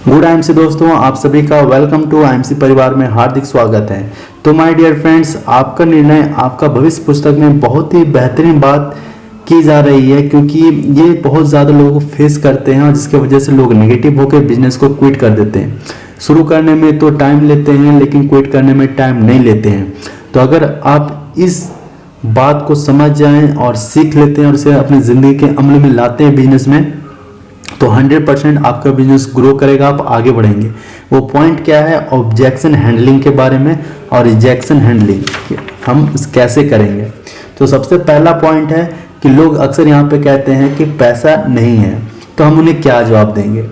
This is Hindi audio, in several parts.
गुड आईएमसी दोस्तों, आप सभी का वेलकम टू आईएमसी परिवार में हार्दिक स्वागत है। तो माय डियर फ्रेंड्स, आपका निर्णय आपका भविष्य पुस्तक में बहुत ही बेहतरीन बात की जा रही है, क्योंकि ये बहुत ज़्यादा लोगों को फेस करते हैं और जिसकी वजह से लोग नेगेटिव होकर बिजनेस को क्विट कर देते हैं। शुरू करने में तो टाइम लेते हैं, लेकिन क्विट करने में टाइम नहीं लेते हैं। तो अगर आप इस बात को समझ जाएं और सीख लेते हैं और इसे अपनी ज़िंदगी के अमल में लाते हैं बिजनेस में, तो 100% आपका बिजनेस ग्रो करेगा, आप आगे बढ़ेंगे। वो पॉइंट क्या है? ऑब्जेक्शन हैंडलिंग के बारे में और रिजेक्शन हैंडलिंग हम कैसे करेंगे। तो सबसे पहला पॉइंट है कि लोग अक्सर यहाँ पे कहते हैं कि पैसा नहीं है, तो हम उन्हें क्या जवाब देंगे?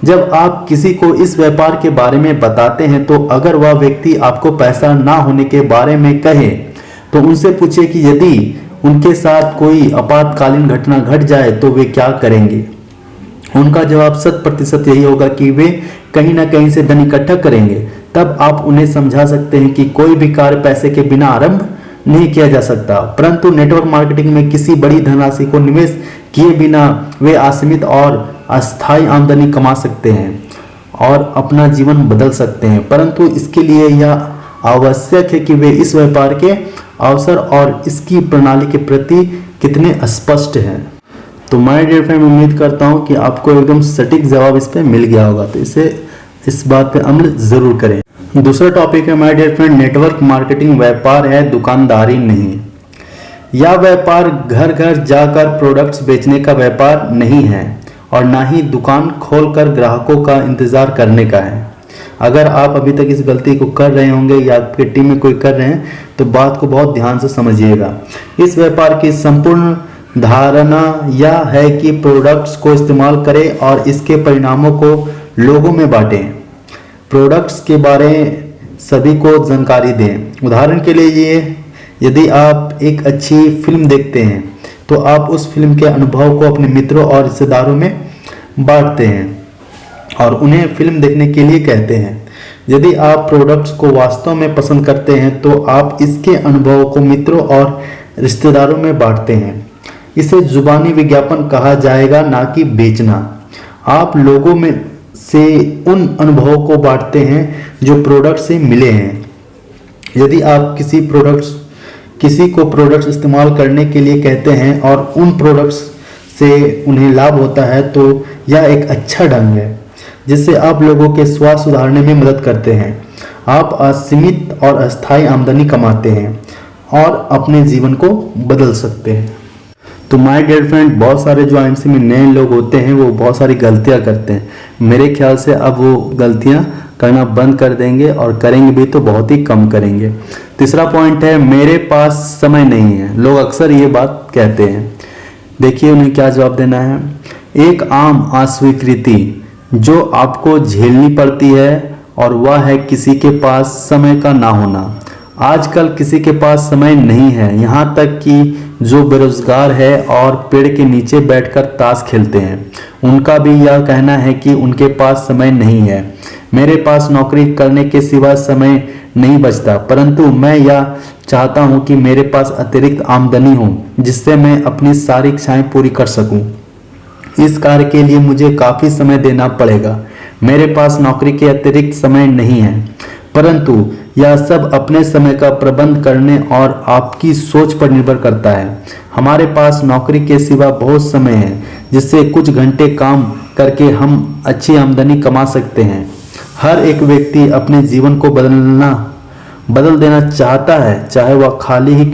जब आप किसी को इस व्यापार के बारे में बताते हैं, तो अगर वह व्यक्ति आपको पैसा ना होने के बारे में कहे, तो उनसे पूछिए कि यदि उनके साथ कोई आपातकालीन घटना घट जाए तो वे क्या करेंगे। उनका जवाब 100% यही होगा कि वे कहीं ना कहीं से धन इकट्ठा करेंगे। तब आप उन्हें समझा सकते हैं कि कोई भी कार्य पैसे के बिना आरंभ नहीं किया जा सकता, परंतु नेटवर्क मार्केटिंग में किसी बड़ी धनराशि को निवेश किए बिना वे असीमित और अस्थायी आमदनी कमा सकते हैं और अपना जीवन बदल सकते हैं। परंतु इसके लिए यह आवश्यक है कि वे इस व्यापार के अवसर और इसकी प्रणाली के प्रति कितने स्पष्ट हैं। तो माय डियर फ्रेंड, उम्मीद करता हूं कि आपको एकदम सटीक जवाब इस पे मिल गया होगा, तो इस बात पे अमल जरूर करें। दूसरा टॉपिक है my dear friend, network marketing व्यापार है, दुकानदारी नहीं। यह व्यापार घर घर जाकर प्रोडक्ट्स बेचने का व्यापार नहीं है और ना ही दुकान खोलकर ग्राहकों का इंतजार करने का है। अगर आप अभी तक इस गलती को कर रहे होंगे या आपकी टीम में कोई कर रहे हैं, तो बात को बहुत ध्यान से समझिएगा। इस व्यापार की संपूर्ण धारणा यह है कि प्रोडक्ट्स को इस्तेमाल करें और इसके परिणामों को लोगों में बांटें। प्रोडक्ट्स के बारे सभी को जानकारी दें। उदाहरण के लिए यदि आप एक अच्छी फिल्म देखते हैं, तो आप उस फिल्म के अनुभव को अपने मित्रों और रिश्तेदारों में बांटते हैं और उन्हें फिल्म देखने के लिए कहते हैं। यदि आप प्रोडक्ट्स को वास्तव में पसंद करते हैं, तो आप इसके अनुभव को मित्रों और रिश्तेदारों में बांटते हैं। इसे जुबानी विज्ञापन कहा जाएगा, ना कि बेचना। आप लोगों में से उन अनुभवों को बांटते हैं जो प्रोडक्ट से मिले हैं। यदि आप किसी को प्रोडक्ट्स इस्तेमाल करने के लिए कहते हैं और उन प्रोडक्ट्स से उन्हें लाभ होता है, तो यह एक अच्छा ढंग है जिससे आप लोगों के स्वास्थ्य सुधारने में मदद करते हैं। आप असीमित और अस्थायी आमदनी कमाते हैं और अपने जीवन को बदल सकते हैं। तो माय डियर फ्रेंड, बहुत सारे जो आईएमसी में नए लोग होते हैं वो बहुत सारी गलतियां करते हैं। मेरे ख्याल से अब वो गलतियां करना बंद कर देंगे और करेंगे भी तो बहुत ही कम करेंगे। तीसरा पॉइंट है, मेरे पास समय नहीं है। लोग अक्सर ये बात कहते हैं। देखिए उन्हें क्या जवाब देना है। एक आम अस्वीकृति जो आपको झेलनी पड़ती है, और वह है किसी के पास समय का ना होना। आजकल किसी के पास समय नहीं है, यहाँ तक कि जो बेरोजगार है और पेड़ के नीचे बैठकर ताश खेलते हैं, उनका भी यह कहना है कि उनके पास समय नहीं है। मेरे पास नौकरी करने के सिवा समय नहीं बचता, परंतु मैं यह चाहता हूँ कि मेरे पास अतिरिक्त आमदनी हो जिससे मैं अपनी सारी इच्छाएं पूरी कर सकूं। इस कार्य के लिए मुझे काफ़ी समय देना पड़ेगा। मेरे पास नौकरी के अतिरिक्त समय नहीं है, परंतु यह सब अपने समय का प्रबंध करने और आपकी सोच पर निर्भर करता है। हमारे पास नौकरी के सिवा बहुत समय है जिससे कुछ घंटे काम करके हम अच्छी आमदनी कमा सकते हैं। हर एक व्यक्ति अपने जीवन को बदल देना चाहता है, चाहे वह खाली ही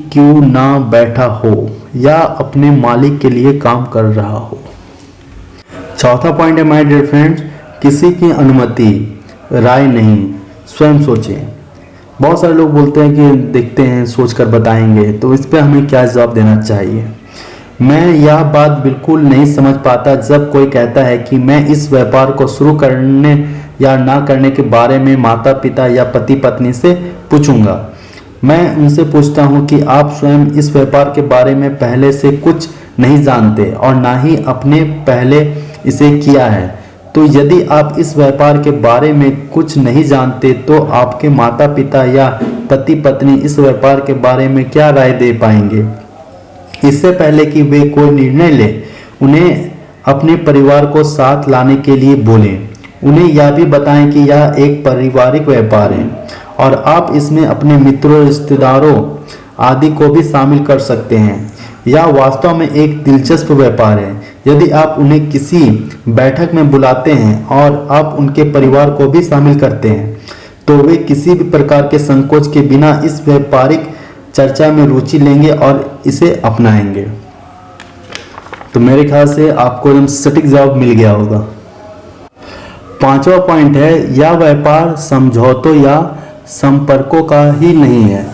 क्यों ना बैठा हो या अपने मालिक के लिए काम कर रहा हो। चौथा पॉइंट है माय डियर फ्रेंड्स, किसी की अनुमति राय नहीं, स्वयं सोचें। बहुत सारे लोग बोलते हैं कि देखते हैं, सोचकर बताएंगे, तो इस पे हमें क्या जवाब देना चाहिए। मैं यह बात बिल्कुल नहीं समझ पाता जब कोई कहता है कि मैं इस व्यापार को शुरू करने या ना करने के बारे में माता पिता या पति पत्नी से पूछूंगा। मैं उनसे पूछता हूँ कि आप स्वयं इस व्यापार के बारे में पहले से कुछ नहीं जानते और ना ही अपने पहले इसे किया है। तो यदि आप इस व्यापार के बारे में कुछ नहीं जानते, तो आपके माता पिता या पति पत्नी इस व्यापार के बारे में क्या राय दे पाएंगे। इससे पहले कि वे कोई निर्णय लें, उन्हें अपने परिवार को साथ लाने के लिए बोलें। उन्हें यह भी बताएं कि यह एक पारिवारिक व्यापार है और आप इसमें अपने मित्रों, रिश्तेदारों आदि को भी शामिल कर सकते हैं। यह वास्तव में एक दिलचस्प व्यापार है। यदि आप उन्हें किसी बैठक में बुलाते हैं और आप उनके परिवार को भी शामिल करते हैं तो वे किसी भी प्रकार के संकोच के बिना इस व्यापारिक चर्चा में रुचि लेंगे और इसे अपनाएंगे। तो मेरे ख्याल से आपको एकदम सटीक जवाब मिल गया होगा। पांचवा पॉइंट है, यह व्यापार समझौतों या संपर्कों का ही नहीं है।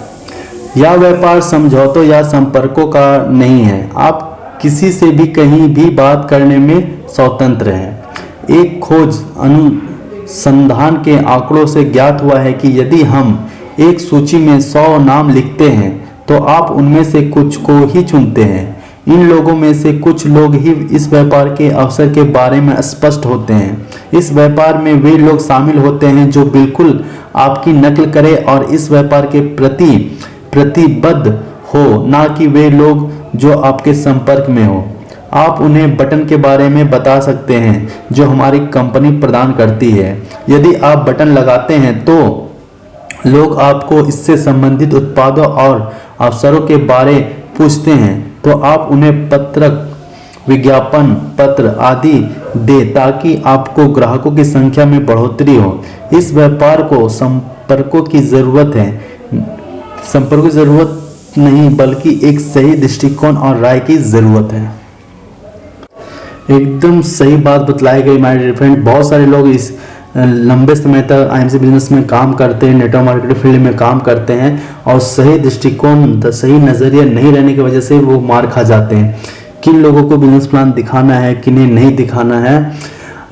यह व्यापार समझौतों या संपर्कों का नहीं है। आप किसी से भी कहीं भी बात करने में स्वतंत्र हैं। एक खोज अनुसंधान के आंकड़ों से ज्ञात हुआ है कि यदि हम एक सूची में 100 नाम लिखते हैं तो आप उनमें से कुछ को ही चुनते हैं। इन लोगों में से कुछ लोग ही इस व्यापार के अवसर के बारे में स्पष्ट होते हैं। इस व्यापार में वे लोग शामिल होते हैं जो बिल्कुल आपकी नकल करें और इस व्यापार के प्रति प्रतिबद्ध हो, ना कि वे लोग जो आपके संपर्क में हो। आप उन्हें बटन के बारे में बता सकते हैं जो हमारी कंपनी प्रदान करती है। यदि आप बटन लगाते हैं तो लोग आपको इससे संबंधित उत्पादों और अवसरों के बारे पूछते हैं तो आप उन्हें पत्रक, विज्ञापन पत्र आदि दे ताकि आपको ग्राहकों की संख्या में बढ़ोतरी हो। इस व्यापार को संपर्कों की जरूरत है, संपर्कों की जरूरत नहीं बल्कि एक सही दृष्टिकोण और राय की जरूरत है। एकदम सही बात बतलाई गई माय डियर फ्रेंड। बहुत सारे लोग इस लंबे समय तक आईएमसी बिजनेस में काम करते हैं, नेटवर्क मार्केटिंग फील्ड में काम करते हैं और सही दृष्टिकोण, सही नज़रिया नहीं रहने की वजह से वो मार खा जाते हैं। किन लोगों को बिजनेस प्लान दिखाना है, किन्हें नहीं दिखाना है,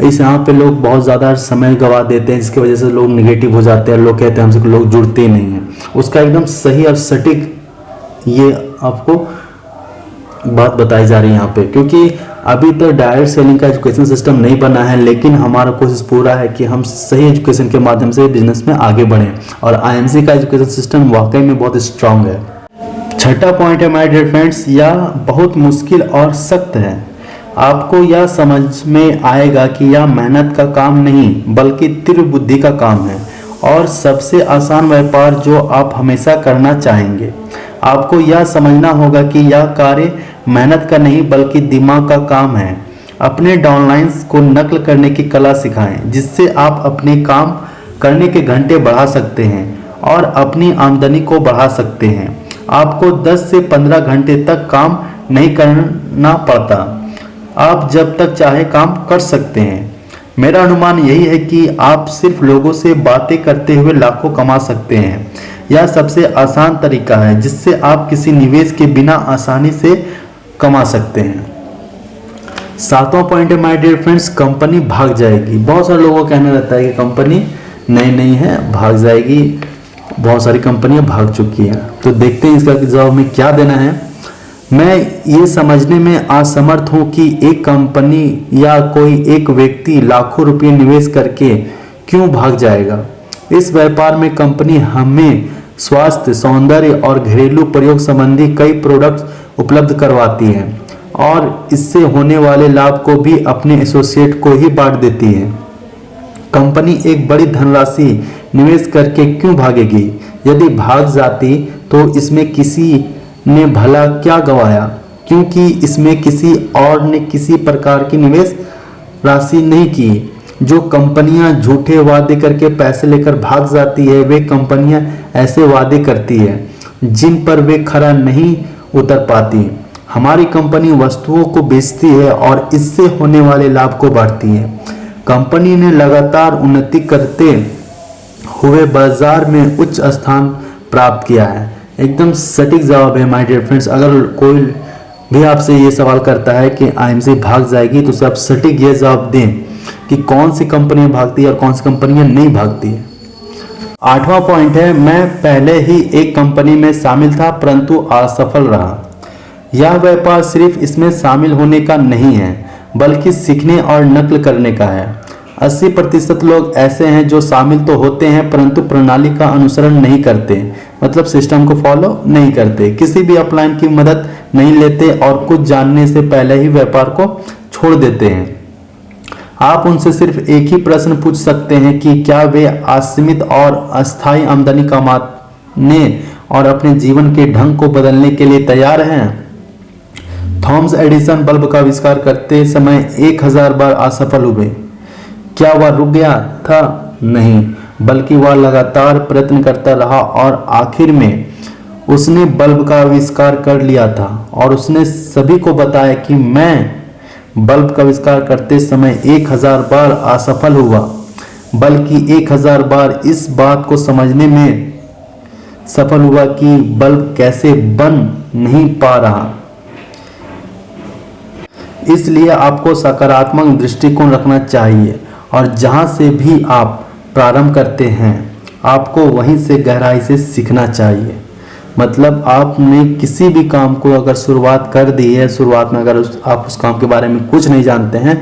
इस यहाँ पे लोग बहुत ज़्यादा समय गवा देते हैं, जिसकी वजह से लोग निगेटिव हो जाते हैं। लोग कहते हैं हमसे लोग जुड़ते ही नहीं हैं। उसका एकदम सही और सटीक ये आपको बात बताई जा रही है यहाँ पे, क्योंकि अभी तो डायरेक्ट सेलिंग का एजुकेशन सिस्टम नहीं बना है, लेकिन हमारा कोशिश पूरा है कि हम सही एजुकेशन के माध्यम से बिजनेस में आगे बढ़ें और आईएमसी का एजुकेशन सिस्टम वाकई में बहुत स्ट्रांग है। छठा पॉइंट है माय डियर फ्रेंड्स, यह बहुत मुश्किल और सख्त है। आपको यह समझ में आएगा कि यह मेहनत का काम नहीं बल्कि तीव्र बुद्धि का काम है और सबसे आसान व्यापार जो आप हमेशा करना चाहेंगे। आपको यह समझना होगा कि यह कार्य मेहनत का नहीं बल्कि दिमाग का काम है। अपने डाउनलाइंस को नकल करने की कला सिखाएं, जिससे आप अपने काम करने के घंटे बढ़ा सकते हैं और अपनी आमदनी को बढ़ा सकते हैं। आपको 10 से 15 घंटे तक काम नहीं करना पड़ता। आप जब तक चाहे काम कर सकते हैं। मेरा अनुमान यही है कि आप सिर्फ लोगों से बातें करते हुए लाखों कमा सकते हैं। यह सबसे आसान तरीका है जिससे आप किसी निवेश के बिना आसानी से कमा सकते हैं। सातवां पॉइंट है माय डियर फ्रेंड्स, कंपनी भाग जाएगी। बहुत सारे लोगों का कहना रहता है कि कंपनी नहीं है, भाग जाएगी। बहुत सारी कंपनियां भाग चुकी हैं। तो देखते हैं इसका जवाब में क्या देना है। मैं ये समझने में असमर्थ हूँ कि एक कंपनी या कोई एक व्यक्ति लाखों रुपये निवेश करके क्यों भाग जाएगा। इस व्यापार में कंपनी हमें स्वास्थ्य, सौंदर्य और घरेलू प्रयोग संबंधी कई प्रोडक्ट्स उपलब्ध करवाती है और इससे होने वाले लाभ को भी अपने एसोसिएट को ही बांट देती है। कंपनी एक बड़ी धनराशि निवेश करके क्यों भागेगी? यदि भाग जाती तो इसमें किसी ने भला क्या गवाया, क्योंकि इसमें किसी और ने किसी प्रकार की निवेश राशि नहीं की। जो कंपनियां झूठे वादे करके पैसे लेकर भाग जाती है, वे कंपनियां ऐसे वादे करती है जिन पर वे खरा नहीं उतर पाती। हमारी कंपनी वस्तुओं को बेचती है और इससे होने वाले लाभ को बांटती है। कंपनी ने लगातार उन्नति करते हुए बाजार में उच्च स्थान प्राप्त किया है। एकदम सटीक जवाब है माय डियर फ्रेंड्स। अगर कोई भी आपसे ये सवाल करता है कि आईएमसी भाग जाएगी तो उसे आप सटीक ये जवाब दें कि कौन सी कंपनियां भागती है और कौन सी कंपनियां नहीं भागती है। आठवां पॉइंट है, मैं पहले ही एक कंपनी में शामिल था परंतु असफल रहा। यह व्यापार सिर्फ इसमें शामिल होने का नहीं है बल्कि सीखने और नकल करने का है। 80% लोग ऐसे हैं जो शामिल तो होते हैं परंतु प्रणाली का अनुसरण नहीं करते, मतलब सिस्टम को फॉलो नहीं करते, किसी भी अपलाइन की मदद नहीं लेते और कुछ जानने से पहले ही व्यापार को छोड़ देते हैं। आप उनसे सिर्फ एक ही प्रश्न पूछ सकते हैं कि क्या वे असीमित और अस्थायी आमदनी कमाने और अपने जीवन के ढंग को बदलने के लिए तैयार हैं। थॉमस एडिसन बल्ब का आविष्कार करते समय 1000 बार असफल हुए। क्या वह रुक गया था? नहीं, बल्कि वह लगातार प्रयत्न करता रहा और आखिर में उसने बल्ब का आविष्कार कर लिया था। और उसने सभी को बताया कि मैं बल्ब का आविष्कार करते समय 1000 बार असफल हुआ, बल्कि 1000 बार इस बात को समझने में सफल हुआ कि बल्ब कैसे बन नहीं पा रहा। इसलिए आपको सकारात्मक दृष्टिकोण रखना चाहिए और जहां से भी आप प्रारंभ करते हैं आपको वहीं से गहराई से सीखना चाहिए। मतलब आपने किसी भी काम को अगर शुरुआत कर दी है, शुरुआत में अगर आप उस काम के बारे में कुछ नहीं जानते हैं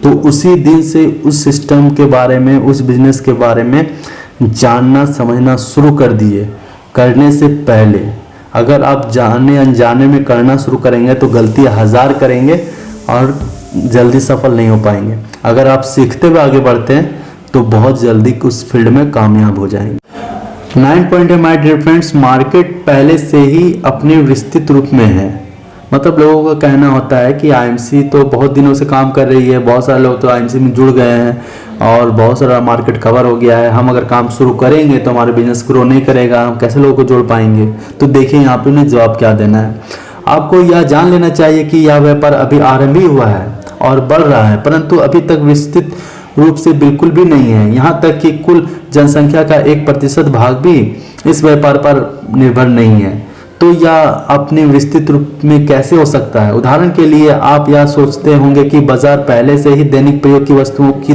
तो उसी दिन से उस सिस्टम के बारे में, उस बिजनेस के बारे में जानना समझना शुरू कर दिए। करने से पहले अगर आप जाने अनजाने में करना शुरू करेंगे तो गलती 1000 करेंगे और जल्दी सफल नहीं हो पाएंगे। अगर आप सीखते हुए आगे बढ़ते हैं तो बहुत जल्दी उस फील्ड में कामयाब हो जाएंगे। 9 पॉइंट है माय डियर फ्रेंड्स, मार्केट पहले से ही अपने विस्तृत रूप में है। मतलब लोगों का कहना होता है कि आईएमसी तो बहुत दिनों से काम कर रही है, बहुत सारे लोग तो आईएमसी में जुड़ गए हैं और बहुत सारा मार्केट कवर हो गया है, हम अगर काम शुरू करेंगे तो हमारा बिजनेस ग्रो नहीं करेगा, हम कैसे लोगों को जोड़ पाएंगे। तो देखिए यहाँ पे उन्हें जवाब क्या देना है। आपको यह जान लेना चाहिए कि यह व्यापार अभी आरंभ ही हुआ है और बढ़ रहा है, परंतु अभी तक विस्तृत रूप से बिल्कुल भी नहीं है। यहाँ तक कि कुल जनसंख्या का 1% भाग भी इस व्यापार पर निर्भर नहीं है। तो यह अपने विस्तृत रूप में कैसे हो सकता है? उदाहरण के लिए आप यह सोचते होंगे कि बाजार पहले से ही दैनिक प्रयोग की वस्तुओं की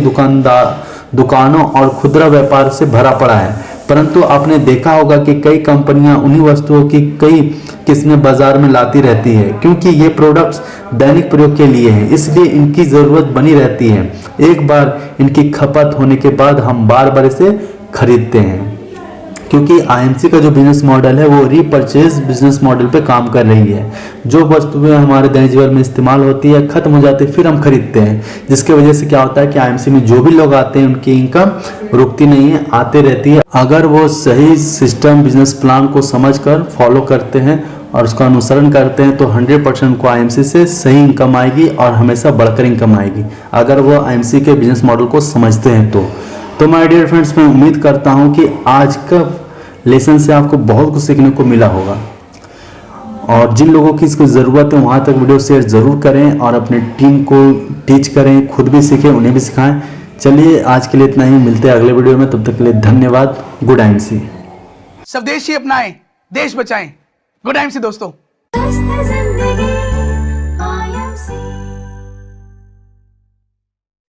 दुकानों और खुदरा व्यापार से भरा पड़ा है, परंतु आपने देखा होगा कि कई कंपनियां उन्हीं वस्तुओं की कई किस्में बाजार में लाती रहती है, क्योंकि ये प्रोडक्ट्स दैनिक प्रयोग के लिए हैं, इसलिए इनकी ज़रूरत बनी रहती है। एक बार इनकी खपत होने के बाद हम बार बार इसे खरीदते हैं, क्योंकि आईएमसी का जो बिजनेस मॉडल है वो रीपरचेज बिजनेस मॉडल पे काम कर रही है। जो वस्तुएं हमारे दैनिक जीवन में इस्तेमाल होती है, खत्म हो जाती है, फिर हम खरीदते हैं, जिसकी वजह से क्या होता है कि आईएमसी में जो भी लोग आते हैं उनकी इनकम रुकती नहीं है, आते रहती है। अगर वो सही सिस्टम बिजनेस प्लान को समझकर फॉलो करते हैं और उसका अनुसरण करते हैं तो 100% को आईएमसी से सही इनकम आएगी और हमेशा बढ़कर इनकम आएगी, अगर वो आईएमसी के बिजनेस मॉडल को समझते हैं तो माय डियर फ्रेंड्स, मैं उम्मीद करता हूं कि आज का लेसन से आपको बहुत कुछ सीखने को मिला होगा। और जिन लोगों की इसको ज़रूरत है वहां तक वीडियो शेयर ज़रूर करें और अपने टीम को टीच करें, खुद भी सीखें, उन्हें भी सिखाएं। चलिए आज के लिए इतना ही, मिलते हैं अगले वीडियो में, तब तक के लिए धन्यवाद। Good IMC. स्वदेशी अपनाएं, देश बचाएं। गुड आईएमसी दोस्तों।